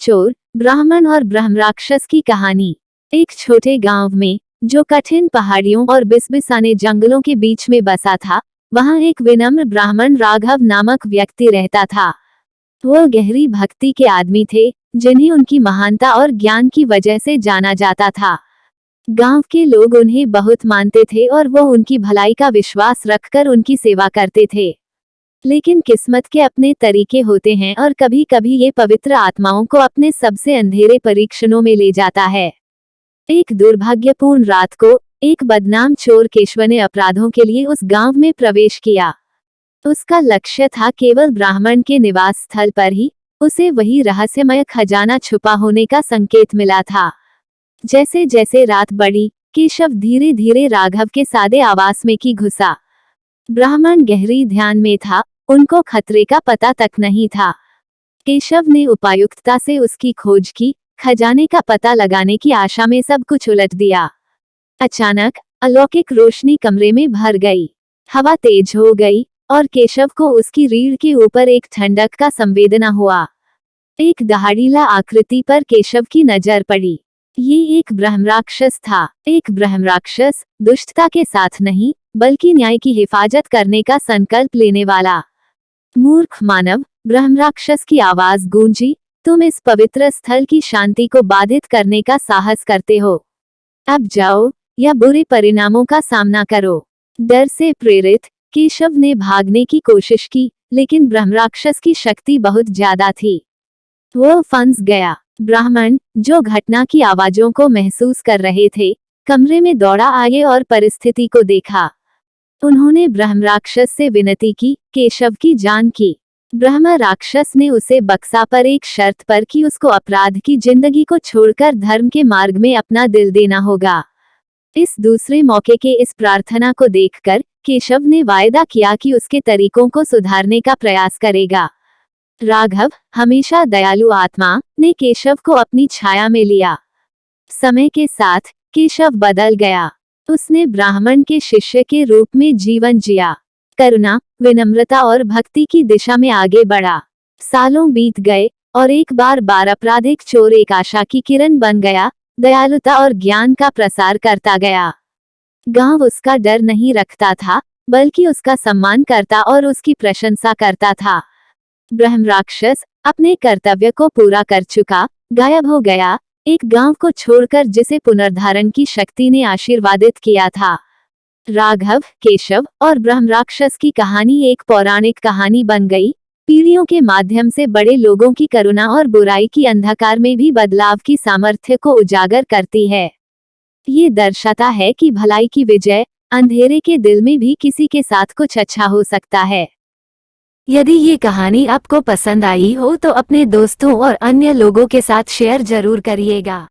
चोर, ब्राह्मण और ब्रह्मराक्षस की कहानी। एक छोटे गांव में, जो कठिन पहाड़ियों और बिसबिसाने जंगलों के बीच में बसा था, वहां एक विनम्र ब्राह्मण राघव नामक व्यक्ति रहता था। वह गहरी भक्ति के आदमी थे, जिन्हें उनकी महानता और ज्ञान की वजह से जाना जाता था। गांव के लोग उन्हें बहुत मानते थे और वह उनकी भलाई का विश्वास रखकर उनकी सेवा करते थे। लेकिन किस्मत के अपने तरीके होते हैं और कभी कभी ये पवित्र आत्माओं को अपने सबसे अंधेरे परीक्षणों में ले जाता है। एक दुर्भाग्यपूर्ण रात को एक बदनाम चोर केशव ने अपराधों के लिए उस गांव में प्रवेश किया। उसका लक्ष्य था केवल ब्राह्मण के निवास स्थल पर ही उसे वही रहस्यमय खजाना छुपा होने का संकेत मिला था। जैसे जैसे रात बढ़ी, केशव धीरे धीरे राघव के सादे आवास में की घुसा। ब्राह्मण गहरी ध्यान में था, उनको खतरे का पता तक नहीं था। केशव ने उपायुक्तता से उसकी खोज की, खजाने का पता लगाने की आशा में सब कुछ उलट दिया। अचानक अलौकिक रोशनी कमरे में भर गई, हवा तेज हो गई और केशव को उसकी रीढ़ के ऊपर एक ठंडक का संवेदना हुआ। एक दहाड़ीला आकृति पर केशव की नजर पड़ी। ये एक ब्रह्मराक्षस था। एक ब्रह्मराक्षस, दुष्टता के साथ नहीं, बल्कि न्याय की हिफाजत करने का संकल्प लेने वाला। मूर्ख मानव, ब्रह्मराक्षस की आवाज गूंजी, तुम इस पवित्र स्थल की शांति को बाधित करने का साहस करते हो। अब जाओ या बुरे परिणामों का सामना करो। डर से प्रेरित केशव ने भागने की कोशिश की, लेकिन ब्रह्मराक्षस की शक्ति बहुत ज्यादा थी। वो फंस गया। ब्राह्मण, जो घटना की आवाजों को महसूस कर रहे थे, कमरे में दौड़ा आए और परिस्थिति को देखा। उन्होंने ब्रह्मराक्षस से विनती की, केशव की जान की। ब्रह्म राक्षस ने उसे बक्सा पर एक शर्त पर कि उसको अपराध की जिंदगी को छोड़कर धर्म के मार्ग में अपना दिल देना होगा। इस दूसरे मौके के इस प्रार्थना को देखकर केशव ने वायदा किया कि उसके तरीकों को सुधारने का प्रयास करेगा। राघव, हमेशा दयालु आत्मा, ने केशव को अपनी छाया में लिया। समय के साथ केशव बदल गया। उसने ब्राह्मण के शिष्य के रूप में जीवन जिया, करुणा, विनम्रता और भक्ति की दिशा में आगे बढ़ा। सालों बीत गए और एक बार आपराधिक चोर एक आशा की किरण बन गया, दयालुता और ज्ञान का प्रसार करता गया। गांव उसका डर नहीं रखता था, बल्कि उसका सम्मान करता और उसकी प्रशंसा करता था। ब्रह्मराक्षस अपने कर्तव्य को पूरा कर चुका, गायब हो गया, एक गांव को छोड़कर जिसे पुनर्धारण की शक्ति ने आशीर्वादित किया था। राघव, केशव और ब्रह्मराक्षस की कहानी एक पौराणिक कहानी बन गई, पीढ़ियों के माध्यम से बड़े लोगों की करुणा और बुराई की अंधकार में भी बदलाव की सामर्थ्य को उजागर करती है। ये दर्शाता है कि भलाई की विजय, अंधेरे के दिल में भी किसी के साथ कुछ अच्छा हो सकता है। यदि ये कहानी आपको पसंद आई हो तो अपने दोस्तों और अन्य लोगों के साथ शेयर जरूर करिएगा।